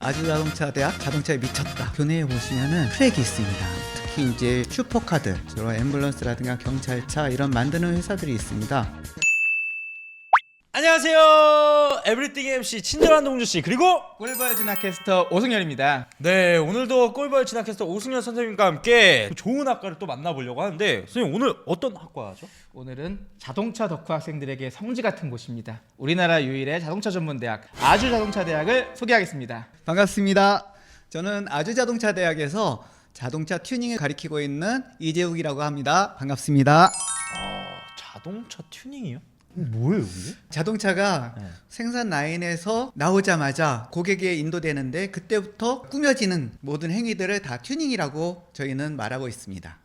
아주자동차대학 자동차에 미쳤다 교내에 보시면은 트랙이 있습니다. 특히 이제 슈퍼카들, 주로 앰뷸런스라든가 경찰차 이런 만드는 회사들이 있습니다. 안녕하세요. 에브리띵 MC 친절한 동주씨, 그리고 꿀벌 진학캐스터 오승열입니다. 네, 오늘도 꿀벌 진학캐스터 오승열 선생님과 함께 좋은 학과를 또 만나보려고 하는데, 선생님 오늘 어떤 학과죠? 오늘은 자동차 덕후 학생들에게 성지 같은 곳입니다. 우리나라 유일의 자동차 전문대학 아주자동차대학을 소개하겠습니다. 반갑습니다. 저는 아주자동차대학에서 자동차 튜닝을 가리키고 있는 이재욱이라고 합니다. 반갑습니다. 자동차 튜닝이요? 뭐예요 이게? 자동차가 생산 라인에서 나오자마자 고객에 인도되는데 그때부터 꾸며지는 모든 행위들을 다 튜닝이라고 저희는 말하고 있습니다.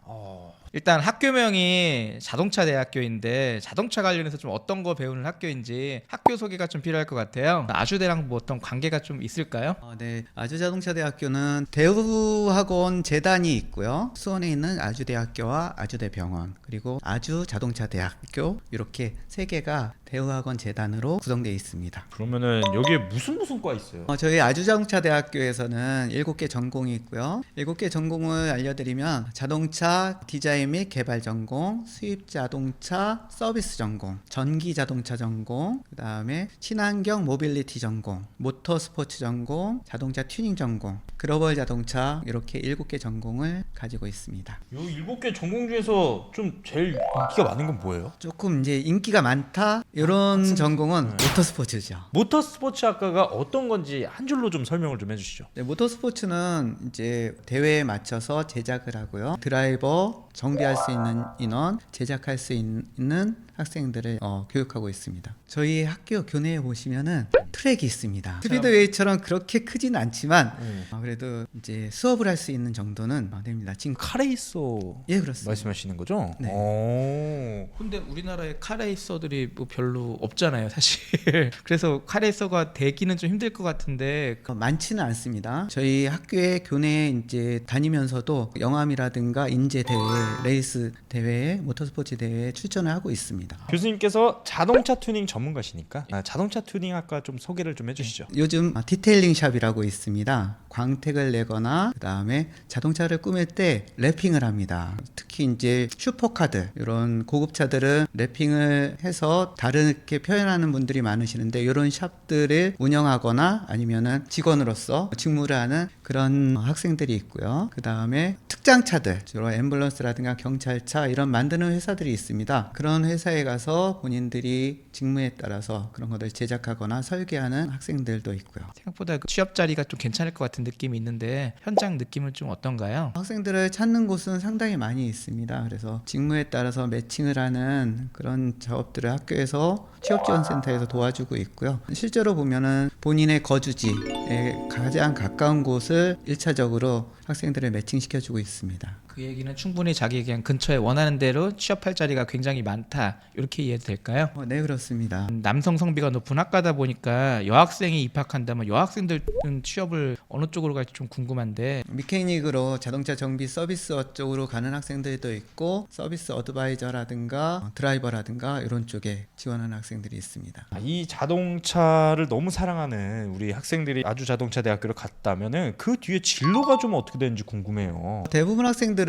일단 학교명이 자동차대학교인데 자동차 관련해서 좀 어떤 거 배우는 학교인지 학교 소개가 좀 필요할 것 같아요. 아주대랑 뭐 어떤 관계가 좀 있을까요? 네, 아주자동차대학교는 대우학원 재단이 있고요. 수원에 있는 아주대학교와 아주대병원, 그리고 아주자동차대학교, 이렇게 세 개가 대우학원 재단으로 구성되어 있습니다. 그러면은 여기에 무슨 과 있어요? 저희 아주자동차대학교에서는 7개 전공이 있고요. 7개 전공을 알려드리면 자동차 디자인 및 개발 전공, 수입 자동차 서비스 전공, 전기 자동차 전공, 그 다음에 친환경 모빌리티 전공, 모터 스포츠 전공, 자동차 튜닝 전공, 글로벌 자동차, 이렇게 7개 전공을 가지고 있습니다. 요 7개 전공 중에서 좀 제일 인기가 많은 건 뭐예요? 조금 이제 인기가 많다 이런 전공은 모터스포츠죠. 모터스포츠 학과가 어떤 건지 한 줄로 좀 설명을 좀 해주시죠. 네, 모터스포츠는 이제 대회에 맞춰서 제작을 하고요. 드라이버, 정비할 수 있는 인원, 제작할 수 있는 학생들을 교육하고 있습니다. 저희 학교 교내에 보시면은 트랙이 있습니다. 스피드웨이처럼 그렇게 크진 않지만 그래도 이제 수업을 할 수 있는 정도는 됩니다. 지금 카레이서 예, 그렇습니다. 말씀하시는 거죠? 네. 근데 우리나라에 카레이서들이 뭐 별로 없잖아요, 사실. 그래서 카레이서가 되기는 좀 힘들 것 같은데. 많지는 않습니다. 저희 학교에 교내에 이제 다니면서도 영암이라든가 인제 대회, 레이스 대회에, 모터스포츠 대회에 출전을 하고 있습니다. 교수님께서 자동차 튜닝 전문가시니까 자동차 튜닝 학과 좀 소개를 좀 해주시죠. 요즘 디테일링 샵이라고 있습니다. 광택을 내거나 그다음에 자동차를 꾸밀 때 랩핑을 합니다. 특히 이제 슈퍼카들, 이런 고급차들은 랩핑을 해서 다르게 표현하는 분들이 많으시는데, 이런 샵들을 운영하거나 아니면은 직원으로서 직무를 하는 그런 학생들이 있고요. 그다음에 특장차들, 주로 앰뷸런스라든가 경찰차 이런 만드는 회사들이 있습니다. 그런 회사에 가서 본인들이 직무에 따라서 그런 것을 제작하거나 설계하는 학생들도 있고요. 생각보다 그 취업 자리가 좀 괜찮을 것 같은 느낌이 있는데 현장 느낌은 좀 어떤가요? 학생들을 찾는 곳은 상당히 많이 있습니다. 그래서 직무에 따라서 매칭을 하는 그런 작업들을 학교에서 취업지원센터에서 도와주고 있고요. 실제로 보면은 본인의 거주지에 가장 가까운 곳을 1차적으로 학생들을 매칭시켜주고 있습니다. 그 얘기는 충분히 자기 그냥 근처에 원하는 대로 취업할 자리가 굉장히 많다, 이렇게 이해도 될까요? 네, 그렇습니다. 남성 성비가 높은 학과다 보니까 여학생이 입학한다면 여학생들은 취업을 어느 쪽으로 갈지 좀 궁금한데. 미케닉으로 자동차 정비 서비스어 쪽으로 가는 학생들도 있고, 서비스 어드바이저라든가 드라이버라든가 이런 쪽에 지원하는 학생들이 있습니다. 이 자동차를 너무 사랑하는 우리 학생들이 아주자동차대학교를 갔다면은 그 뒤에 진로가 좀 어떻게 되는지 궁금해요. 대부분 학생들은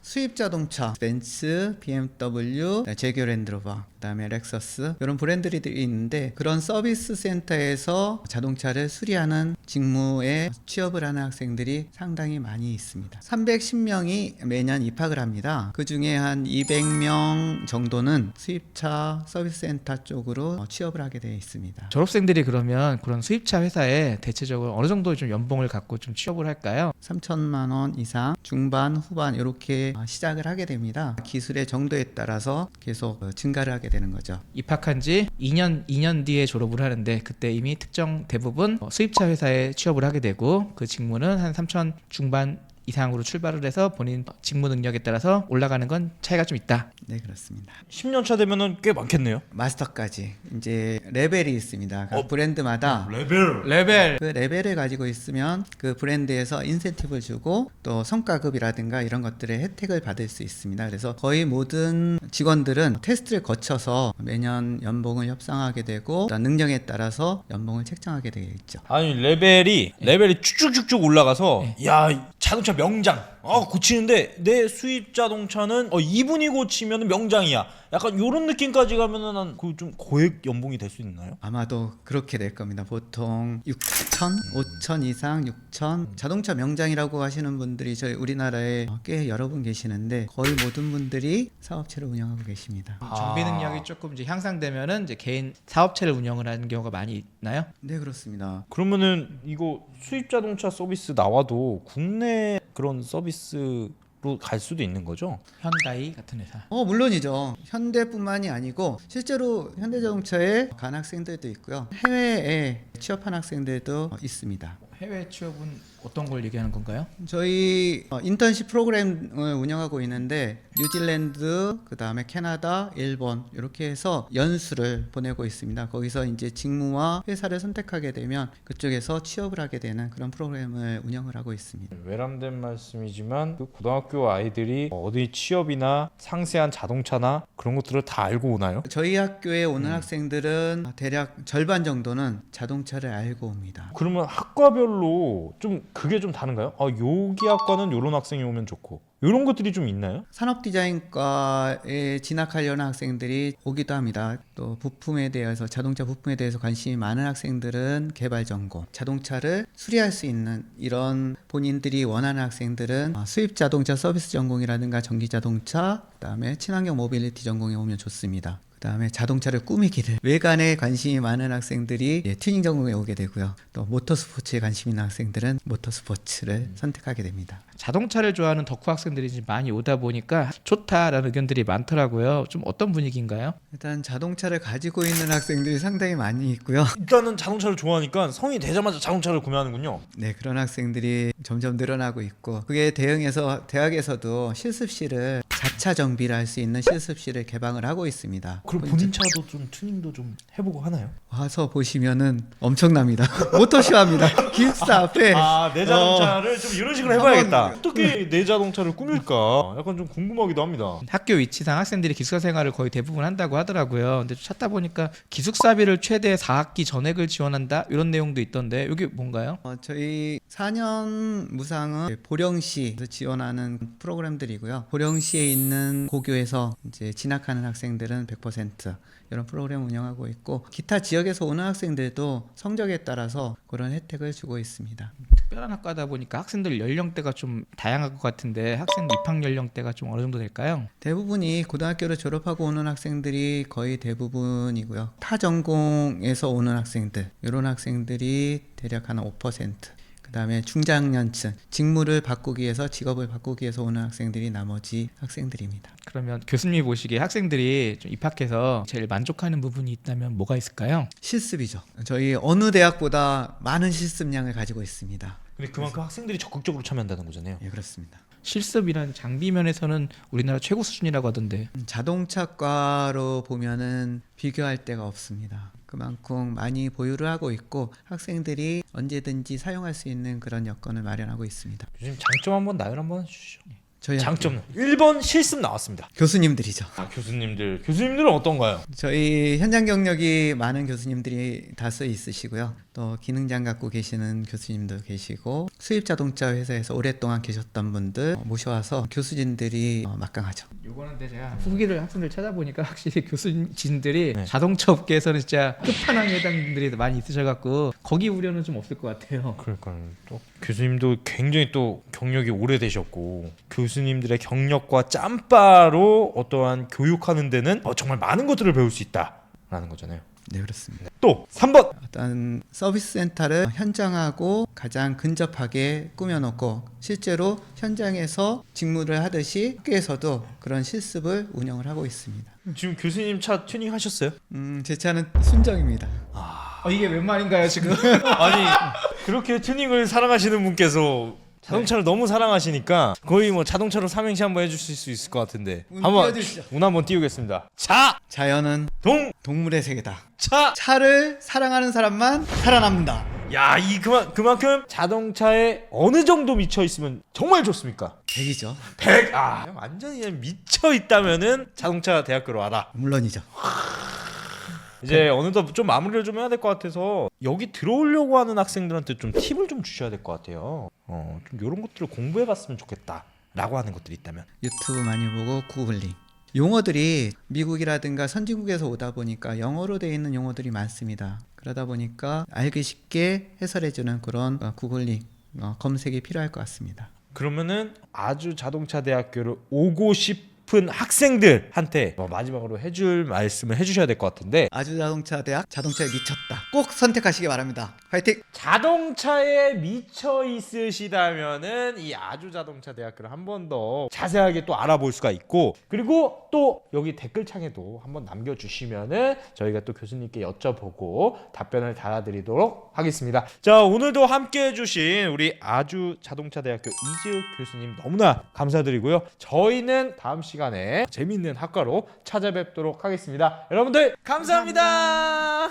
수입 자동차, 벤츠, BMW, 제규어 랜드로버, 그다음에 렉서스 이런 브랜드들이 있는데, 그런 서비스 센터에서 자동차를 수리하는 직무에 취업을 하는 학생들이 상당히 많이 있습니다. 310명이 매년 입학을 합니다. 그 중에 한 200명 정도는 수입차 서비스 센터 쪽으로 취업을 하게 되어 있습니다. 졸업생들이 그러면 그런 수입차 회사에 대체적으로 어느 정도 좀 연봉을 갖고 좀 취업을 할까요? 3천만 원 이상, 중반, 후반 이렇게 시작을 하게 됩니다. 기술의 정도에 따라서 계속 증가를 하게 되는 거죠. 입학한 지 2년 뒤에 졸업을 하는데 그때 이미 특정 대부분 수입차 회사에 취업을 하게 되고, 그 직무는 한 3천 중반 이상으로 출발을 해서 본인 직무 능력에 따라서 올라가는 건 차이가 좀 있다. 네, 그렇습니다. 10년 차 되면은 꽤 많겠네요. 마스터까지 이제 레벨이 있습니다. 각 브랜드마다 레벨 그 레벨을 가지고 있으면 그 브랜드에서 인센티브를 주고 또 성과급이라든가 이런 것들의 혜택을 받을 수 있습니다. 그래서 거의 모든 직원들은 테스트를 거쳐서 매년 연봉을 협상하게 되고 능력에 따라서 연봉을 책정하게 되어 있죠. 아니 레벨이 쭉쭉쭉쭉 올라가서 야 자동차 명장 고치는데 내 수입 자동차는 2분이 고치면 명장이야. 약간 요런 느낌까지 가면은 그 좀 고액 연봉이 될 수 있나요? 아마도 그렇게 될 겁니다. 보통 6천, 5천 이상, 6천 자동차 명장이라고 하시는 분들이 저희 우리나라에 꽤 여러 분 계시는데 거의 모든 분들이 사업체를 운영하고 계십니다. 정비 능력이 조금 이제 향상되면은 이제 개인 사업체를 운영을 하는 경우가 많이 있나요? 네, 그렇습니다. 그러면은 이거 수입 자동차 서비스 나와도 국내 그런 서비스로 갈 수도 있는 거죠? 현다이 같은 회사. 물론이죠. 현대뿐만이 아니고 실제로 현대자동차에 간 학생들도 있고요. 해외에 취업한 학생들도 있습니다. 해외 취업은 어떤 걸 얘기하는 건가요? 저희 인턴십 프로그램을 운영하고 있는데 뉴질랜드, 그다음에 캐나다, 일본 이렇게 해서 연수를 보내고 있습니다. 거기서 이제 직무와 회사를 선택하게 되면 그쪽에서 취업을 하게 되는 그런 프로그램을 운영을 하고 있습니다. 외람된 말씀이지만 그 고등학교 아이들이 어디 취업이나 상세한 자동차나 그런 것들을 다 알고 오나요? 저희 학교에 오는 학생들은 대략 절반 정도는 자동차를 알고 옵니다. 그러면 학과별로 좀 그게 좀 다른가요? 여기 학과는 이런 학생이 오면 좋고 이런 것들이 좀 있나요? 산업디자인과에 진학하려는 학생들이 오기도 합니다. 또 부품에 대해서 자동차 부품에 대해서 관심이 많은 학생들은 개발 전공, 자동차를 수리할 수 있는 이런 본인들이 원하는 학생들은 수입 자동차 서비스 전공이라든가 전기 자동차, 그다음에 친환경 모빌리티 전공에 오면 좋습니다. 그다음에 자동차를 꾸미기를 외관에 관심이 많은 학생들이 튜닝 전공에 오게 되고요. 또 모터스포츠에 관심 있는 학생들은 모터스포츠를 선택하게 됩니다. 자동차를 좋아하는 덕후 학생들이 지금 많이 오다 보니까 좋다라는 의견들이 많더라고요. 좀 어떤 분위기인가요? 일단 자동차를 가지고 있는 학생들이 상당히 많이 있고요. 일단은 자동차를 좋아하니까 성인이 되자마자 자동차를 구매하는군요. 네, 그런 학생들이 점점 늘어나고 있고 그게 대응해서 대학에서도 실습실을 자차 정비를 할 수 있는 실습실을 개방을 하고 있습니다. 그럼 본인 차도 좀 튜닝도 좀 해보고 하나요? 와서 보시면은 엄청납니다. 모터쇼합니다. 기숙사 앞에 내 자동차를 좀 이런 식으로 해봐야겠다. 어떻게 내 자동차를 꾸밀까? 약간 좀 궁금하기도 합니다. 학교 위치상 학생들이 기숙사 생활을 거의 대부분 한다고 하더라고요. 근데 찾다 보니까 기숙사비를 최대 4학기 전액을 지원한다 이런 내용도 있던데 이게 뭔가요? 저희 4년 무상은 보령시에서 지원하는 프로그램들이고요. 보령시에 있는 고교에서 이제 진학하는 학생들은 100% 이런 프로그램 운영하고 있고 기타 지역에서 오는 학생들도 성적에 따라서 그런 혜택을 주고 있습니다. 특별한 학과다 보니까 학생들 연령대가 좀 다양할 것 같은데 학생 입학 연령대가 좀 어느 정도 될까요? 대부분이 고등학교를 졸업하고 오는 학생들이 거의 대부분이고요. 타 전공에서 오는 학생들 이런 학생들이 대략 한 5%. 그다음에 중장년층 직무를 바꾸기 위해서 직업을 바꾸기 위해서 오는 학생들이 나머지 학생들입니다. 그러면 교수님이 보시기에 학생들이 좀 입학해서 제일 만족하는 부분이 있다면 뭐가 있을까요? 실습이죠. 저희 어느 대학보다 많은 실습량을 가지고 있습니다. 근데 그만큼 학생들이 적극적으로 참여한다는 거잖아요. 예, 그렇습니다. 실습이란 장비 면에서는 우리나라 최고 수준이라고 하던데 자동차과로 보면은 비교할 데가 없습니다. 그만큼 많이 보유를 하고 있고 학생들이 언제든지 사용할 수 있는 그런 여건을 마련하고 있습니다. 요즘 장점 한번 나열 한번 해주시죠. 저희 장점은 1번 실습 나왔습니다. 교수님들이죠. 교수님들은 어떤가요? 저희 현장 경력이 많은 교수님들이 다수 있으시고요. 또 기능장 갖고 계시는 교수님도 계시고 수입 자동차 회사에서 오랫동안 계셨던 분들 모셔와서 교수진들이 막강하죠. 요거는 근데 제가 후기를 학생들 찾아보니까 확실히 교수진들이 네. 자동차 업계에서는 진짜 끝판왕 회장들이 많이 있으셔갖고 거기 우려는 좀 없을 것 같아요. 그러니까요. 또 교수님도 굉장히 또 경력이 오래되셨고 교수님들의 경력과 짬바로 어떠한 교육하는 데는 정말 많은 것들을 배울 수 있다라는 거잖아요. 네, 그렇습니다. 또 3번 어떤 서비스 센터를 현장하고 가장 근접하게 꾸며놓고 실제로 현장에서 직무를 하듯이 학교에서도 그런 실습을 운영을 하고 있습니다. 지금 교수님 차 튜닝 하셨어요? 제 차는 순정입니다. 이게 웬 말인가요 지금? 아니 그렇게 튜닝을 사랑하시는 분께서 자동차를 너무 사랑하시니까 거의 뭐 자동차로 삼행시 한번 해주실 수 있을 것 같은데 운 한번 띄워주시죠. 운 한번 띄우겠습니다. 자, 자연은 동, 동물의 세계다. 차. 차를 사랑하는 사람만 살아남는다. 야, 이 그만큼 자동차에 어느 정도 미쳐 있으면 정말 좋습니까? 100이죠. 100. 아, 완전히 그냥 미쳐 있다면은 자동차 대학교로 와라. 물론이죠. 이제 어느덧 좀 마무리를 좀 해야 될 것 같아서 여기 들어오려고 하는 학생들한테 좀 팁을 좀 주셔야 될 것 같아요. 좀 이런 것들을 공부해봤으면 좋겠다라고 하는 것들이 있다면. 유튜브 많이 보고 구글링. 용어들이 미국이라든가 선진국에서 오다 보니까 영어로 되어 있는 용어들이 많습니다. 그러다 보니까 알기 쉽게 해설해주는 그런 구글링 검색이 필요할 것 같습니다. 그러면은 아주 자동차 대학교를 오고 싶은 학생들한테 마지막으로 해줄 말씀을 해주셔야 될 것 같은데, 아주 자동차 대학 자동차에 미쳤다. 꼭 선택하시기 바랍니다. 화이팅! 자동차에 미쳐 있으시다면은 이 아주 자동차 대학교를 한 번 더 자세하게 또 알아볼 수가 있고, 그리고 또 여기 댓글창에도 한번 남겨주시면은 저희가 또 교수님께 여쭤보고 답변을 달아드리도록 하겠습니다. 자, 오늘도 함께 해주신 우리 아주 자동차 대학교 이재욱 교수님 너무나 감사드리고요. 저희는 다음 시간에 재미있는 학과로 찾아뵙도록 하겠습니다. 여러분들 감사합니다.